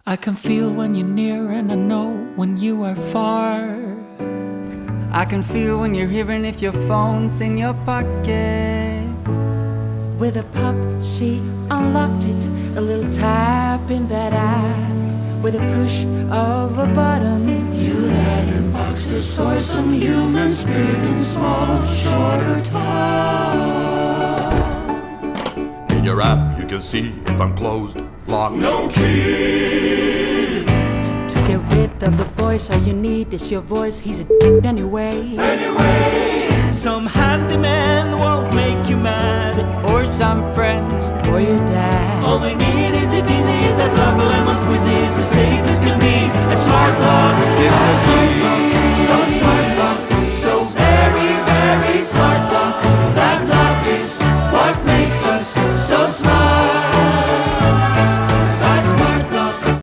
I can feel when you're near and I know when you are far. I can feel when you're here and if your phone's in your pocket. With a pop, she unlocked it. A little tap in that app. With a push of a button, You let in boxes or some humans, big and small, short or tall. In your app you can see if I'm closed, locked. No key. to get rid of the voice. All you need is your voice. He's a anyway. Some handyman won't make you mad, Or some friends. Or your dad. all we need is a busy, is that lock, lemon squeezy, is the safest can be. A smart lock, Because you